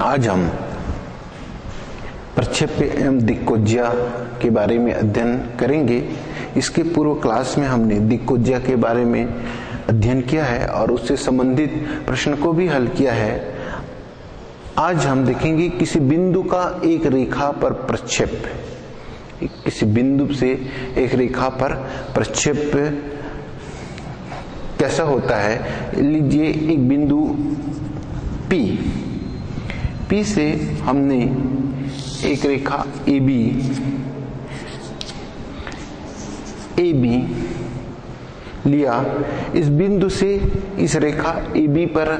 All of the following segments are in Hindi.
आज हम प्रक्षेप्य एवं दिक्कोज्या के बारे में अध्ययन करेंगे। इसके पूर्व क्लास में हमने दिक्कोज्या के बारे में अध्ययन किया है और उससे संबंधित प्रश्न को भी हल किया है। आज हम देखेंगे किसी बिंदु का एक रेखा पर प्रक्षेप्य, किसी बिंदु से एक रेखा पर प्रक्षेप्य कैसा होता है। लीजिए एक बिंदु P से हमने एक रेखा AB लिया। इस बिंदु से इस रेखा AB पर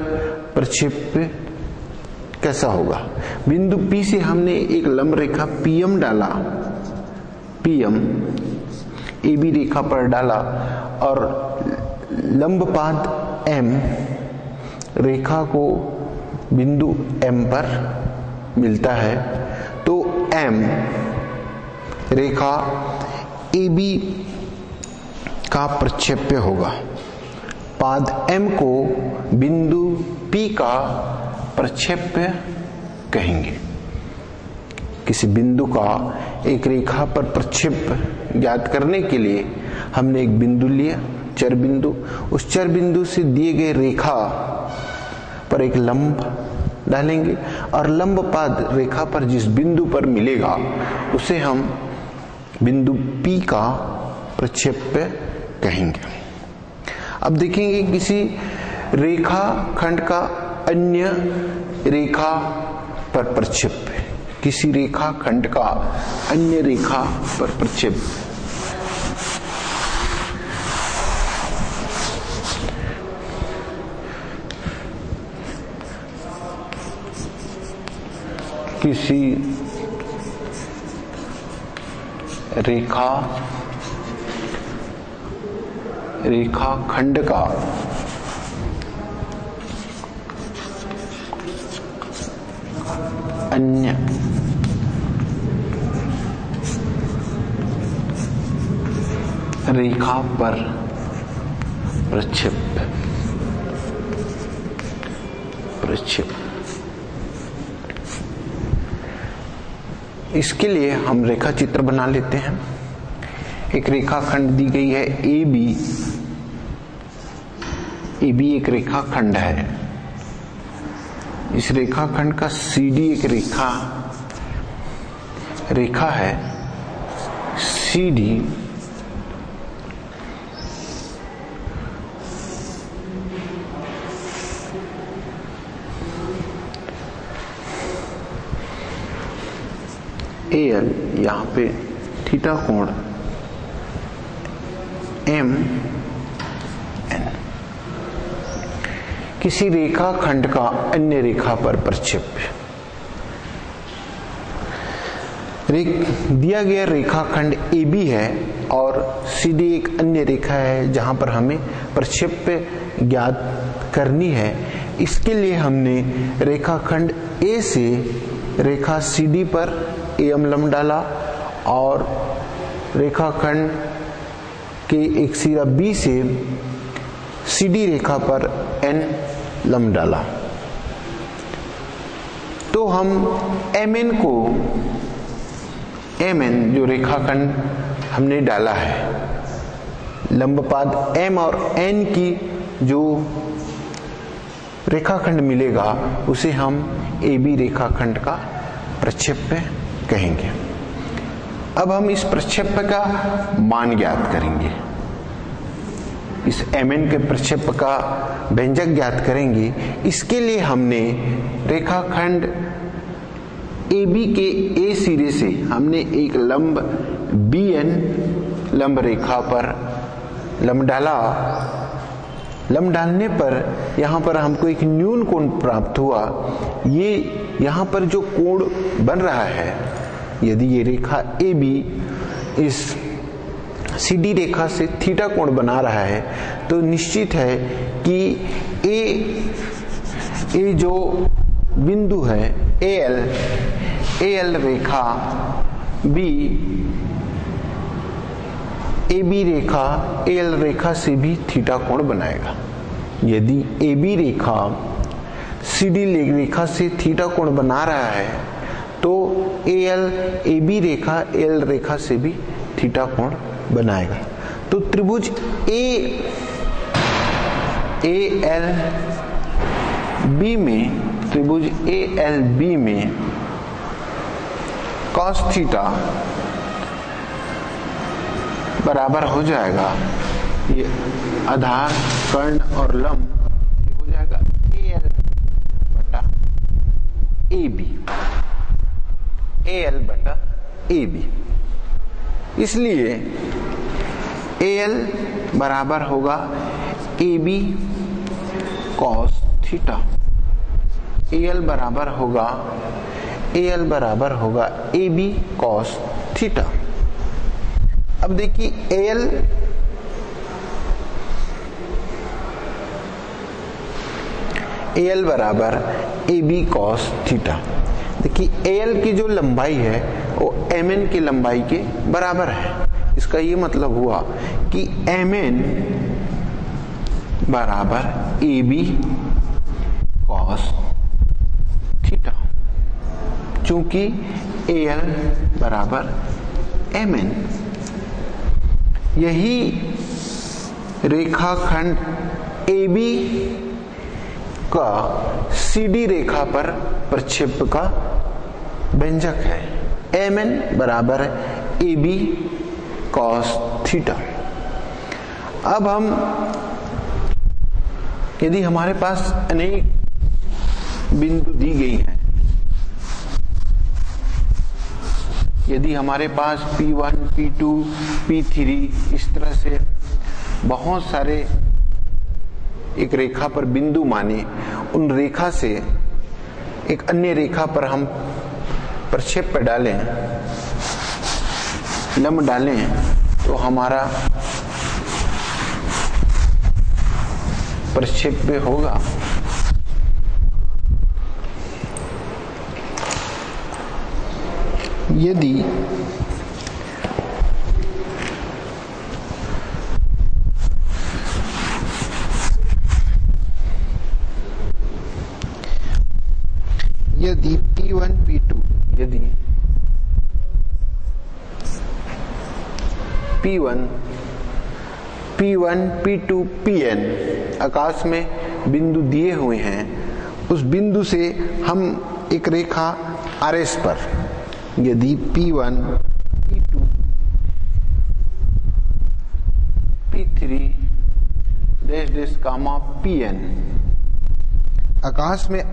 प्रक्षेप्य कैसा होगा। बिंदु P से हमने एक लंब रेखा PM डाला, PM AB रेखा पर डाला और लंब पाद M रेखा को बिंदु M पर मिलता है, तो M रेखा AB का प्रक्षेप्य होगा। पाद M को बिंदु P का प्रक्षेप्य कहेंगे। किसी बिंदु का एक रेखा पर प्रक्षेप्य ज्ञात करने के लिए हमने एक बिंदु लिया, चर बिंदु। उस चर बिंदु से दिए गए रेखा पर एक लंब डालेंगे और लंब पाद रेखा पर जिस बिंदु पर मिलेगा उसे हम बिंदु P का प्रक्षेप्य कहेंगे। अब देखेंगे किसी रेखा खंड का अन्य रेखा पर प्रक्षेप्य, किसी रेखा खंड का अन्य रेखा पर प्रक्षेप्य। किसी रेखा खंड का अन्य रेखा पर प्रक्षेप्य। इसके लिए हम रेखा चित्र बना लेते हैं। एक रेखा खंड दी गई है AB एक रेखा खंड है। इस रेखा खंड का CD एक रेखा है। CD AL यहाँ पे थीटा कोण MN किसी रेखा खंड का अन्य रेखा पर प्रक्षेप्य। दिया गया रेखा खंड AB है और CD एक अन्य रेखा है जहां पर हमें प्रक्षेप्य ज्ञात करनी है। इसके लिए हमने रेखा खंड A से रेखा CD पर AM लंब डाला और रेखाखंड के एक सिरा B से CD रेखा पर N लंब डाला। तो हम MN जो रेखाखंड हमने डाला है, लंबपाद M और N की जो रेखाखंड मिलेगा उसे हम AB रेखाखंड का प्रक्षेप्य कहेंगे। अब हम इस प्रक्षेप्य का मान ज्ञात करेंगे। इस MN के प्रक्षेप्य का व्यंजक ज्ञात करेंगे। इसके लिए हमने रेखाखंड AB के A सिरे से हमने एक लंब BN लंब रेखा पर लंब डाला। लंब डालने पर यहाँ पर हमको एक न्यून कोण प्राप्त हुआ। ये यहाँ पर जो कोण बन रहा है, यदि ये रेखा AB इस CD रेखा से थीटा कोण बना रहा है तो निश्चित है कि A जो बिंदु है AL रेखा B AB रेखा AL रेखा से भी थीटा कोण बनाएगा। यदि AB रेखा CD रेखा से थीटा कोण बना रहा है तो AL AB रेखा AL रेखा से भी थीटा कोण बनाएगा। तो त्रिभुज त्रिभुज ALB में cos थीटा बराबर हो जाएगा, ये आधार कर्ण और लंब हो जाएगा AL बटा AB। इसलिए AL बराबर होगा AB cos थीटा, AL बराबर होगा AB cos थीटा। अब देखिए AL बराबर AB cos थीटा। देखिए AL की जो लंबाई है वो MN की लंबाई के बराबर है। इसका ये मतलब हुआ कि MN बराबर AB cos थीटा, चूंकि AL बराबर MN। यही रेखाखंड AB का CD रेखा पर प्रक्षेप का व्यंजक है। MN बराबर AB cos थीटा। अब हम यदि हमारे पास अनेक बिंदु दी गई हैं, यदि हमारे पास P1, P2, P3 इस तरह से बहुत सारे एक रेखा पर बिंदु माने, उन रेखा से एक अन्य रेखा पर हम प्रक्षेप पे डालें, लंब डालें, तो हमारा प्रक्षेप होगा। यदि P1, P2 यदि P1, P2, Pn आकाश में बिंदु दिए हुए हैं, उस बिंदु से हम एक रेखा RS पर यदि P1, P2, P3 dash dash comma Pn आकाश में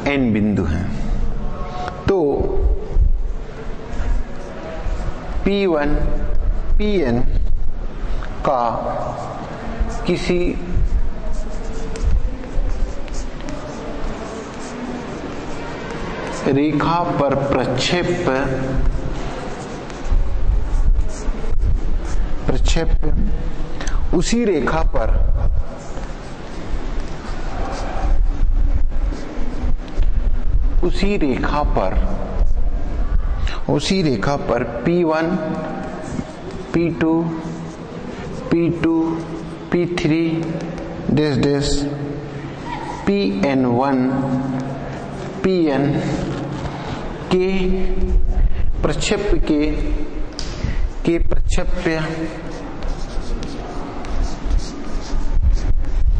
n बिंदु हैं, तो P1, Pn का किसी रेखा पर प्रक्षेप उसी रेखा पर P1, P2, P3 dash dash Pn1, Pn के प्रक्षेप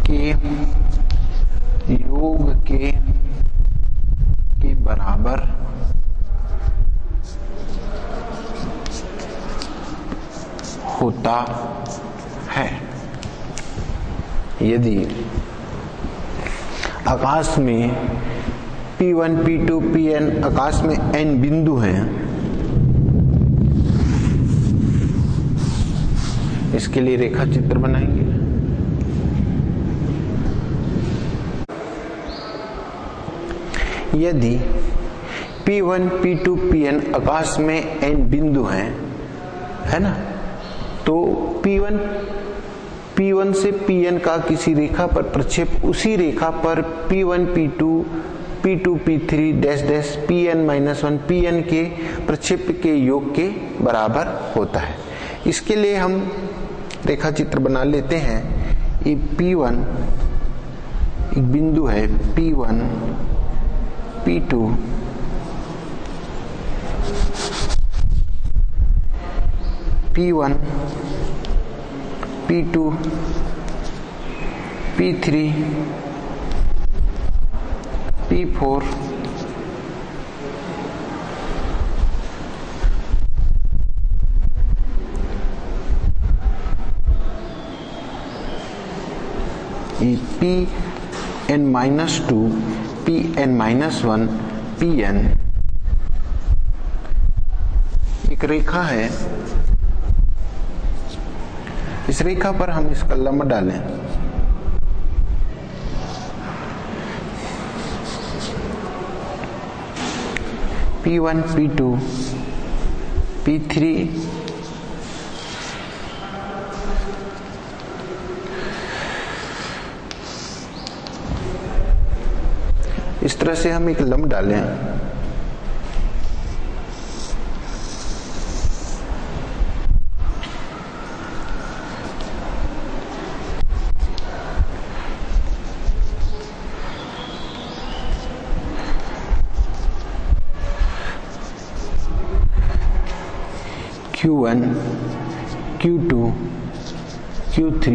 के योग के बराबर होता है। यदि आकाश में P1, P2, Pn आकाश में n बिंदु हैं, इसके लिए रेखा चित्र बनाएंगे। यदि P1, P2, Pn आकाश में n बिंदु हैं, है ना, तो P1 से Pn का किसी रेखा पर प्रक्षेप उसी रेखा पर P1, P2, P2 P3 dash dash Pn-1 Pn के प्रक्षेप के योग के बराबर होता है। इसके लिए हम रेखा चित्र बना लेते हैं। ये P1 एक बिंदु है, P1 P2 P1 P2 P3 P4 Pn-2 Pn-1 Pn एक रेखा है। इस रेखा पर हम इसका लंब डालें। P1 P2 P3 इस तरह से हम एक लंब डालें। Q1 Q2 Q3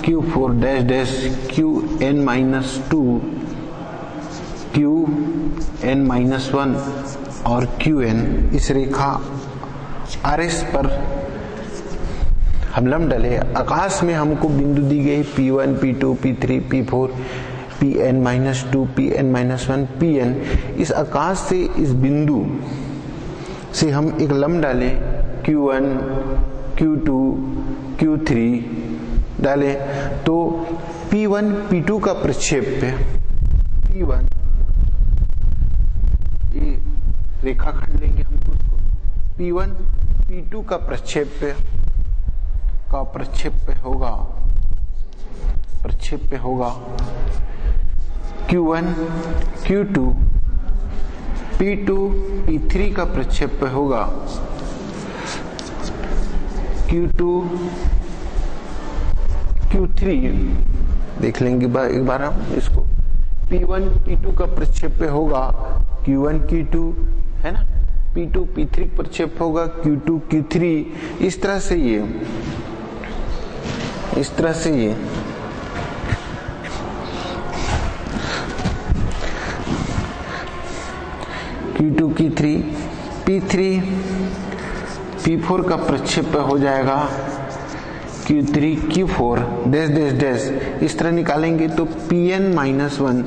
Q4 dash dash Qn-2 Qn-1 और Qn इस रेखा RS पर हम लंब डाले। आकाश में हमको बिंदु दी गई P1 P2 P3 P4 Pn-2 Pn-1 Pn। इस आकाश से इस बिंदु से हम एक लंब डालें Q1 Q2 Q3 डालें तो P1 P2 का प्रक्षेप P1 ये रेखा खंड लेंगे हम उसको P1 P2 का प्रक्षेप होगा Q1 Q2 P2 P3 का प्रक्षेप होगा Q2 Q3। देख लेंगे एक बार हम इसको। P1 P2 का प्रक्षेप होगा Q1 Q2 है ना, P2 P3 प्रक्षेप होगा Q2 Q3। इस तरह से ये Q2 Q3 P3 P4 का प्रक्षेप हो जाएगा Q3 Q4 dash dash dash. इस तरह निकालेंगे तो Pn-1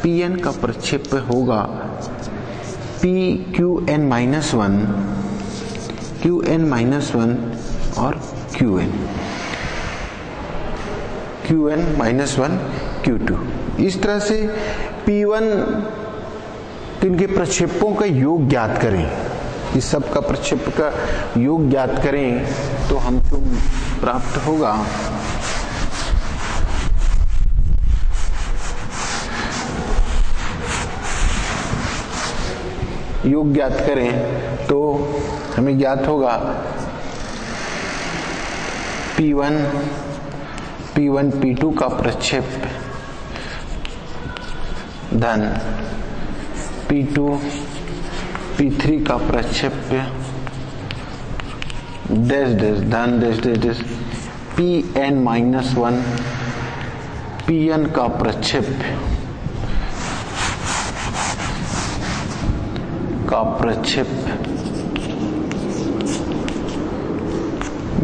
Pn का प्रक्षेप होगा Qn-1 और Qn-1 Q2। इस तरह से P1 इनके प्रक्षेपों का योग ज्ञात करें। इस सब का प्रक्षेप का योग ज्ञात करें तो हमको प्राप्त होगा योग ज्ञात करें तो हमें ज्ञात होगा P1 P2 का प्रक्षेप धन P2 P3 का प्रक्षेप डैश डैश धन dash dash dash Pn-1 Pn का प्रक्षेप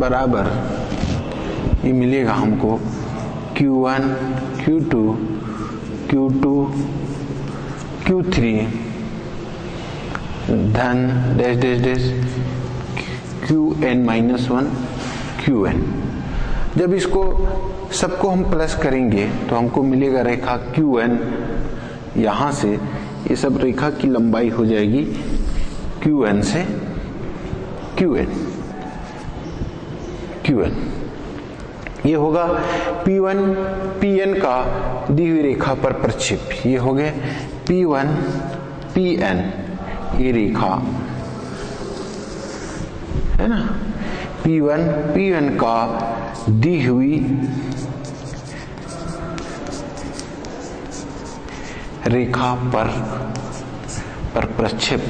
बराबर ये मिलेगा हमको Q1 Q2 Q2 Q3 धन dash dash dash Qn-1 Qn। जब इसको सबको हम प्लस करेंगे तो हमको मिलेगा रेखा Qn। यहां से ये सब रेखा की लंबाई हो जाएगी Qn से Qn। ये होगा P1 PN का दी हुई रेखा पर प्रक्षेप। ये हो गए P1 PN, ये रेखा है ना, P1 PN का दी हुई रेखा पर प्रक्षेप।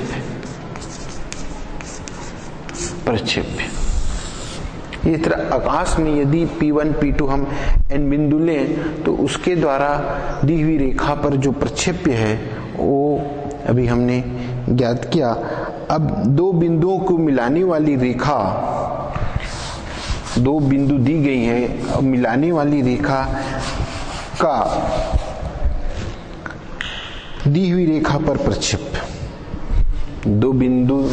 इस तरह आकाश में यदि P1 P2 हम n बिंदु लें तो उसके द्वारा दी हुई रेखा पर जो प्रक्षेप्य है वो अभी हमने ज्ञात किया। अब दो बिंदुओं को मिलाने वाली रेखा, दो बिंदु दी गई है, अब मिलाने वाली रेखा का दी हुई रेखा पर प्रक्षेप। दो बिंदु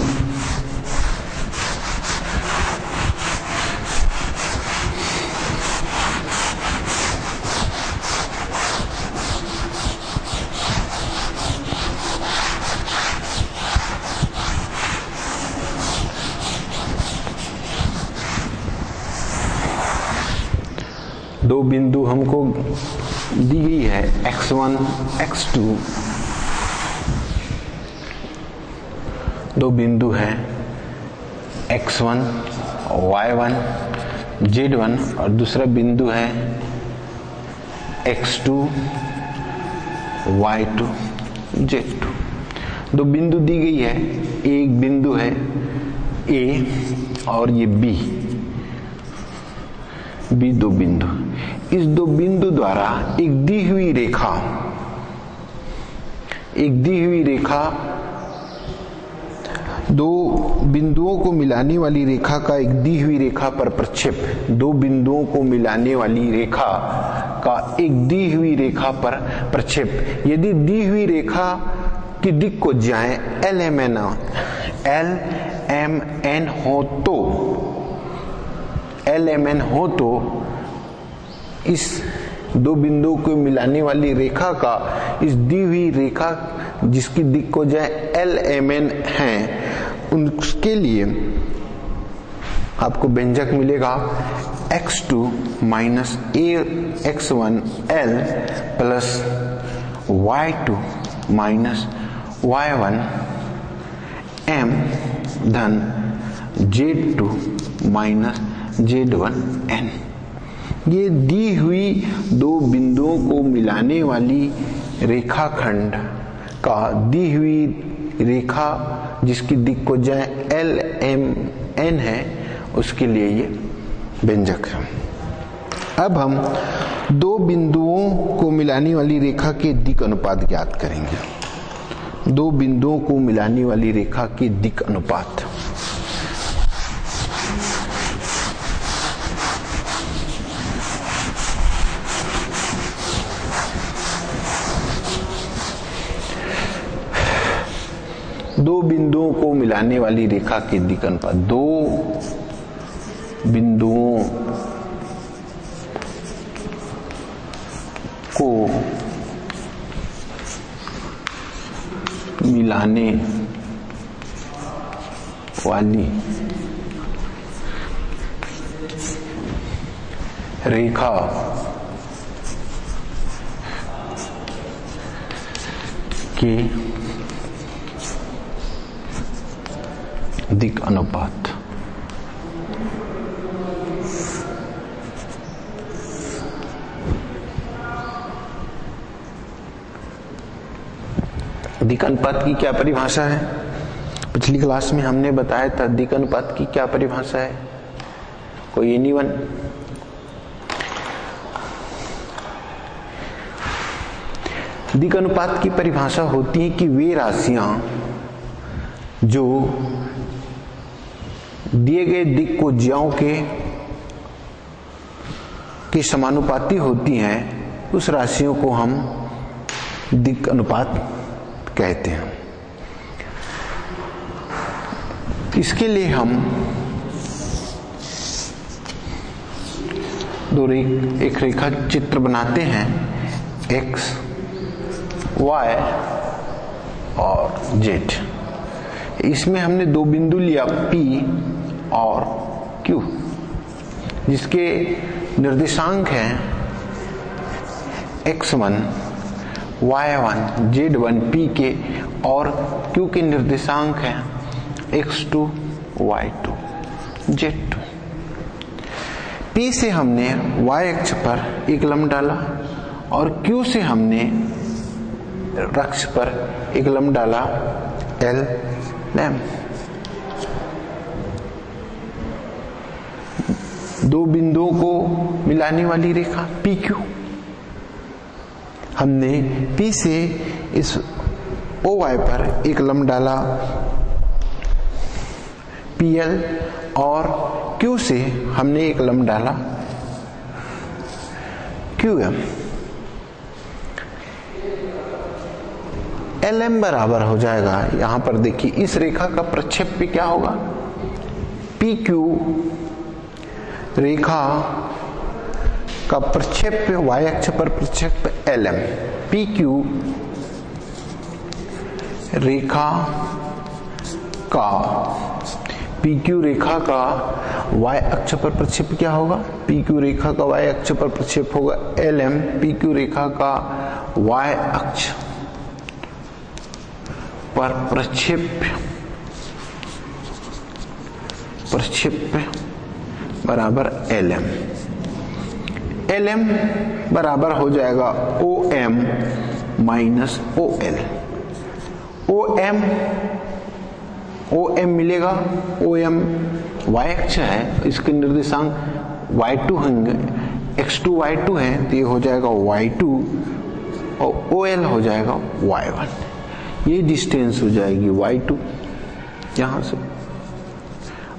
हमको दी गई है x1 x2, दो बिंदु हैं x1 y1 z1 और दूसरा बिंदु है x2 y2 z2। दो बिंदु दी गई है, एक बिंदु है A और ये B दो बिंदु। इस दो बिंदु द्वारा एक दी हुई रेखा दो बिंदुओं को मिलाने वाली रेखा का एक दी हुई रेखा पर प्रक्षेप। दो बिंदुओं को मिलाने वाली रेखा का एक दी हुई रेखा पर प्रक्षेप। यदि दी हुई रेखा की दिक् को जाए LMN हो तो इस दो बिंदुओं को मिलाने वाली रेखा का इस दी हुई रेखा जिसकी दिक् को जाए LMN है, उसके लिए आपको व्यंजक मिलेगा x2 minus AX1L plus y2 minus y1 M धन Z2 माइनस Z1N। ये दी हुई दो बिंदुओं को मिलाने वाली रेखाखंड का दी हुई रेखा जिसकी दिक् को जाए LMN है, उसके लिए ये व्यंजक है। अब हम दो बिंदुओं को मिलाने वाली रेखा के दिक् अनुपात ज्ञात करेंगे। दो बिंदुओं को मिलाने वाली रेखा की दिक् अनुपात। दो बिंदुओं को मिलाने वाली रेखा की दिक् अनुपात। दो बिंदुओं को मिलाने वाली रेखा के दिक् अनुपात। दिक् अनुपात की क्या परिभाषा है? पिछली क्लास में हमने बताया था दिक् अनुपात की क्या परिभाषा है। कोई एनीवन? दिक् अनुपात की परिभाषा होती है कि वे राशियां जो दिए गए दिक् को ज्याओं के समानुपाती होती हैं, उस राशियों को हम दिक् अनुपात कहते हैं। इसके लिए हम एक रेखा चित्र बनाते हैं x, y और z। इसमें हमने दो बिंदु लिया P और Q, जिसके निर्देशांक हैं x1, y1, z1 p के और q के निर्देशांक हैं x2, y2, z2। p से हमने y अक्ष पर एक लंब डाला और q से हमने अक्ष पर एक लंब डाला l लैम्ब। दो बिंदुओं को मिलाने वाली रेखा PQ। हमने P से इस OY पर एक लंब डाला PL और Q से हमने एक लंब डाला QM। LM बराबर हो जाएगा, यहां पर देखिए इस रेखा का प्रक्षेप्य क्या होगा, PQ रेखा का प्रक्षेप्य y अक्ष पर प्रक्षेप्य LM। PQ रेखा का y अक्ष पर प्रक्षेप्य क्या होगा, PQ रेखा का y अक्ष पर प्रक्षेप होगा LM। PQ रेखा का y अक्ष पर प्रक्षेप्य बराबर LM। LM बराबर हो जाएगा OM माइनस OL। OM मिलेगा, OM y अक्ष है, इसके निर्देशांक y2 होंगे, x2 y2 है तो ये हो जाएगा y2 और OL हो जाएगा y1। ये डिस्टेंस हो जाएगी y2 यहां से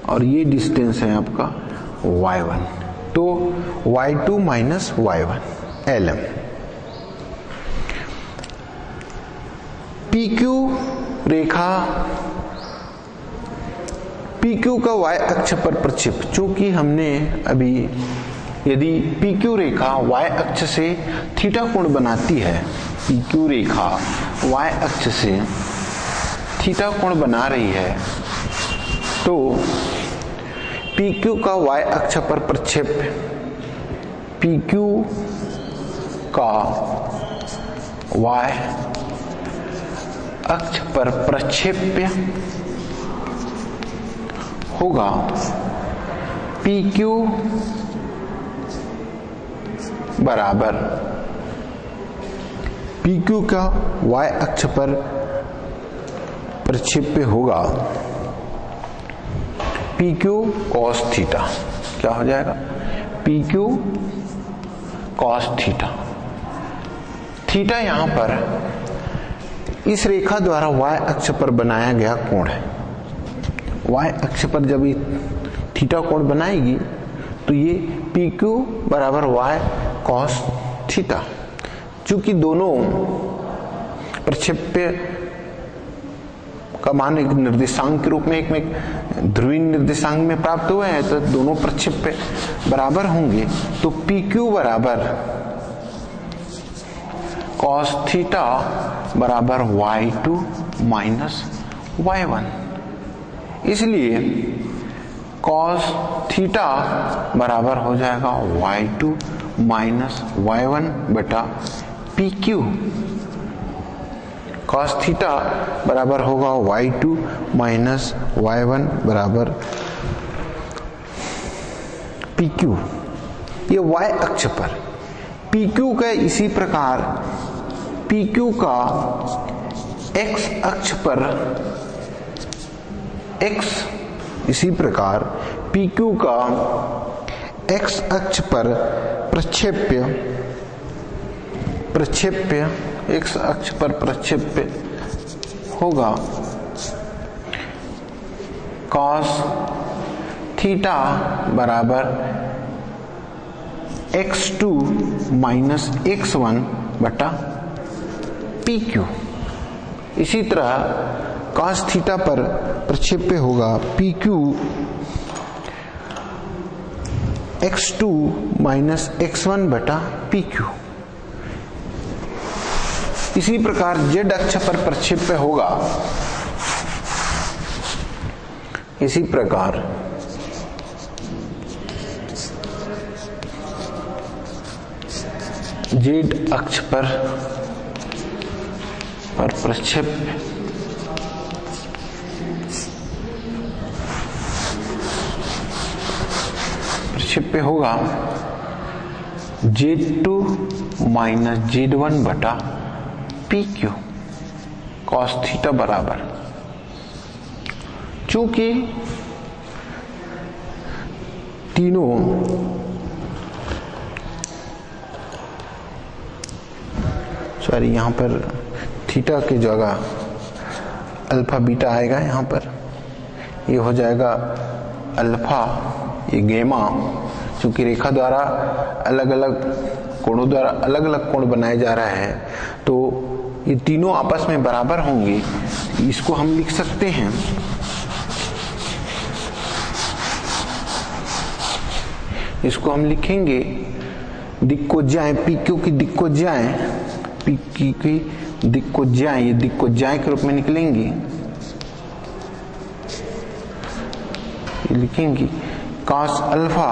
और ये डिस्टेंस है आपका y1, तो y2 minus y1 LM। PQ रेखा PQ का y अक्ष पर प्रक्षेप, चूंकि हमने अभी यदि PQ रेखा y अक्ष से थीटा कोण बनाती है, PQ रेखा y अक्ष से थीटा कोण बना रही है, तो PQ का y अक्ष पर प्रक्षेप्य, PQ का y अक्ष पर प्रक्षेप्य होगा PQ बराबर, PQ का y अक्ष पर प्रक्षेप्य होगा PQ cos थीटा। क्या हो जाएगा, PQ cos थीटा। थीटा यहां पर इस रेखा द्वारा y अक्ष पर बनाया गया कोण है। y अक्ष पर जब ये थीटा कोण बनाएगी तो ये PQ बराबर y cos थीटा। चूंकि दोनों प्रक्षेप्य का मान एक निर्देशांक के रूप में एक में ध्रुवीय निर्देशांक में प्राप्त हुए हैं, तो दोनों प्रक्षेप्य बराबर होंगे, तो PQ बराबर cos थीटा बराबर y2 माइनस y1। इसलिए cos थीटा बराबर हो जाएगा y2 माइनस y1 बटा PQ। cos थीटा बराबर होगा y2 माइनस y1 बराबर PQ। ये y अक्ष पर, PQ का इसी प्रकार PQ का x अक्ष पर इसी प्रकार PQ का x अक्ष पर प्रक्षेप्य x अक्ष पर प्रक्षेप्य होगा cos थीटा बराबर x2 माइनस x1 बटा PQ। इसी तरह cos थीटा पर प्रक्षेप्य होगा PQ x2 माइनस x1 बटा PQ। इसी प्रकार z अक्ष पर प्रक्षेप्य होगा, इसी प्रकार जेड अक्ष पर प्रक्षेप्य होगा Z2 माइनस Z1 बटा PQ कॉस थीटा बराबर, चूंकि तीनों यहां पर थीटा की जगह अल्फा बीटा आएगा, यहां पर ये हो जाएगा अल्फा, ये गेमा, चूंकि रेखा द्वारा अलग अलग कोणों द्वारा अलग अलग कोण बनाया जा रहा है तो ये तीनों आपस में बराबर होंगे। इसको हम लिख सकते हैं इसको हम लिखेंगे दिक्कोज्याएं, PQ की दिक्कोज्याएं, PQ की दिक्कोज्याएं, ये दिक्कोज्याएं के रूप में निकलेंगी। ये लिखेंगे cos alpha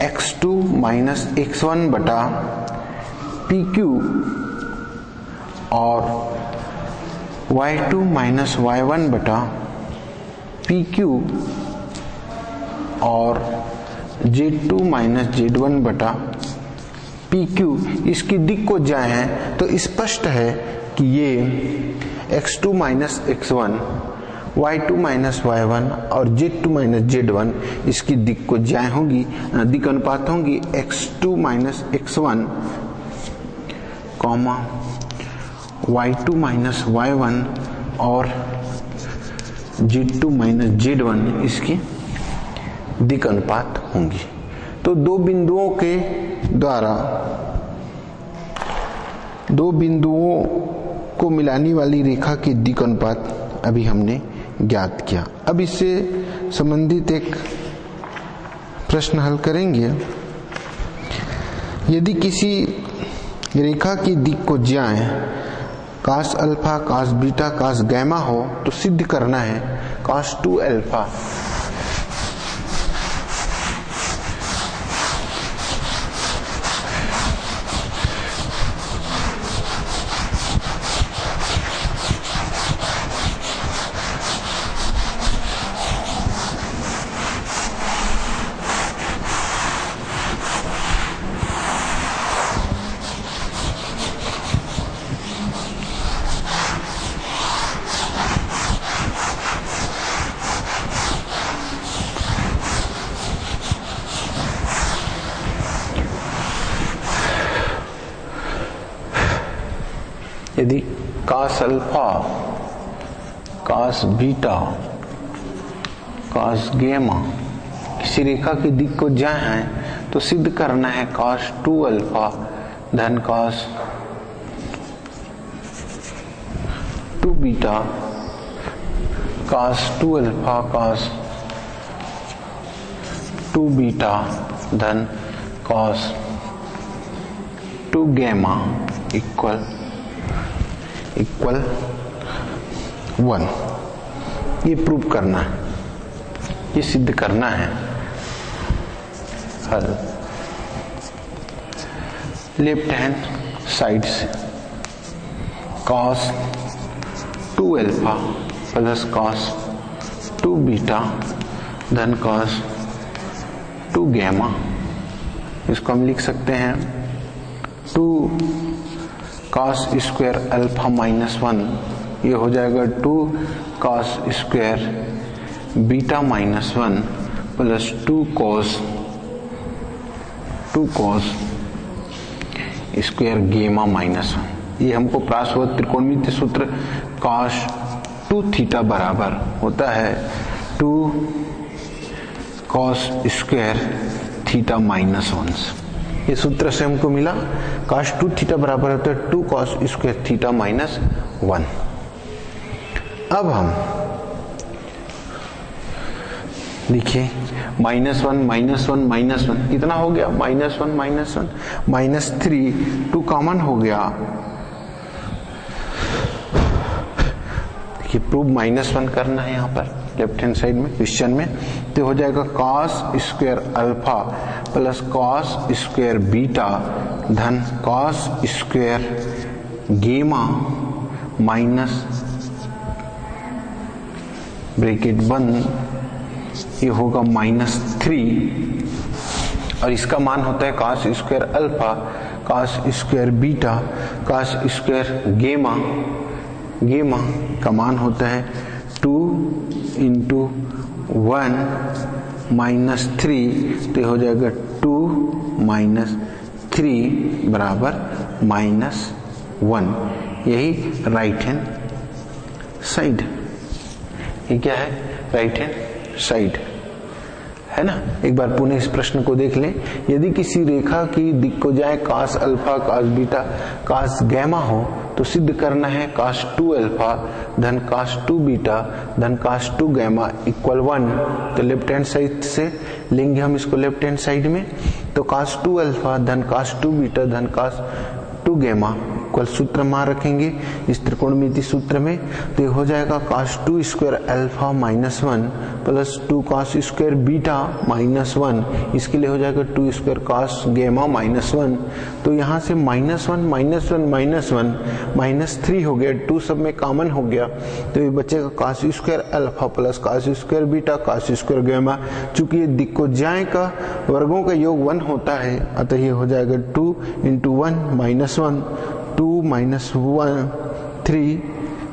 x2 minus x1 बटा PQ और y2 माइनस y1 बटा PQ और Z2 माइनस Z1 बटा PQ, इसकी दिक्कोज्याएं हैं तो स्पष्ट है कि ये x2 minus x1, y2 minus y1 और Z2 माइनस Z1 इसकी दिक्कोज्याएं होंगी, दिक् अनुपात होंगी x2 minus x1 comma y2 minus y1 और Z2 माइनस Z1 इसकी दिक् अनुपात होंगी। तो दो बिंदुओं को मिलाने वाली रेखा की दिक् अनुपात अभी हमने ज्ञात किया। अब इससे संबंधित एक प्रश्न हल करेंगे। यदि किसी रेखा की दिक्कोज्याएं cos alpha, cos beta, cos gamma हो तो सिद्ध करना है cos 2 अल्फा यदि cos alpha, cos beta, cos gamma किसी रेखा की दिक्कोज्याएं हैं तो सिद्ध करना है cos 2 अल्फा धन cos 2 beta, cos 2 alpha cos 2 beta धन cos 2 गैमा इक्वल 1। ये प्रूव करना है, ये सिद्ध करना है। हल लेफ्ट हैंड साइड से cos 2 alpha plus cos 2 beta धन cos 2 गैमा, इसको हम लिख सकते हैं 2 cos स्क्वायर अल्फा माइनस 1, ये हो जाएगा 2 cos square beta minus 1 plus 2 cos square गेमा माइनस 1। ये हमको प्राप्त हुआ त्रिकोणमितीय सूत्र cos 2 थीटा बराबर होता है 2 cos स्क्वायर थीटा माइनस 1। ये सूत्र से हमको मिला cos 2 थीटा बराबर होता है 2 cos स्क्वायर थीटा माइनस 1। अब हम देखिए -1 कितना हो गया, -3, 2 कॉमन हो गया। देखिए प्रूव -1 करना है यहाँ पर लेफ्ट हैंड साइड में क्वेश्चन में, तो हो जाएगा cos square alpha plus cos square beta धन कॉस स्क्वायर गेमा माइनस ब्रैकेट बंद, ये होगा -3 और इसका मान होता है cos square alpha, cos square beta, cos square गेमा, गेमा का मान होता है 2 × 1 - 3, तो हो जाएगा 2 - 3 बराबर -1। यही राइट हैंड साइड, ये क्या है? राइट हैंड साइड है ना। एक बार पुनः इस प्रश्न को देख लें। यदि किसी रेखा की दिक्कोजाएं cos alpha, cos beta, cos gamma हो तो सिद्ध करना है cos 2 अल्फा धन cos 2 बीटा धन cos 2 गैमा इक्वल 1। तो लेफ्ट हैंड साइड से लेंगे हम इसको, लेफ्ट हैंड साइड में तो cos 2 अल्फा धन cos 2 बीटा धन cos 2 गैमा इक्वल सूत्र मान रखेंगे इस त्रिकोणमिति सूत्र में, तो ये हो जाएगा cos 2 square alpha -1 plus 2 cos square beta -1, इसके लिए हो जाएगा 2 स्क्वायर cos गैमा -1। तो यहाँ से -1 -3 हो गया, 2 सब में कॉमन हो गया, तो ये बचेगा cos square alpha plus cos square beta cos square gamma. चूंकि ये दिक्कोजाएं का वर्गों का योग 1 होता है, अतः ये हो जाएगा 2 × 1 - 2 -1 3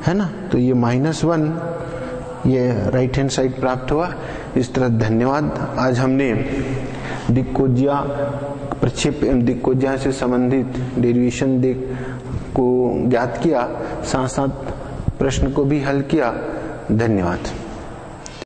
है ना। तो ये -1, ये राइट हैंड साइड प्राप्त हुआ। इस तरह धन्यवाद। आज हमने दिक्कोजा प्रक्षेप एवं दिक्कोजा से संबंधित डेरिवेशन को ज्ञात किया, साथ साथ प्रश्न को भी हल किया। धन्यवाद।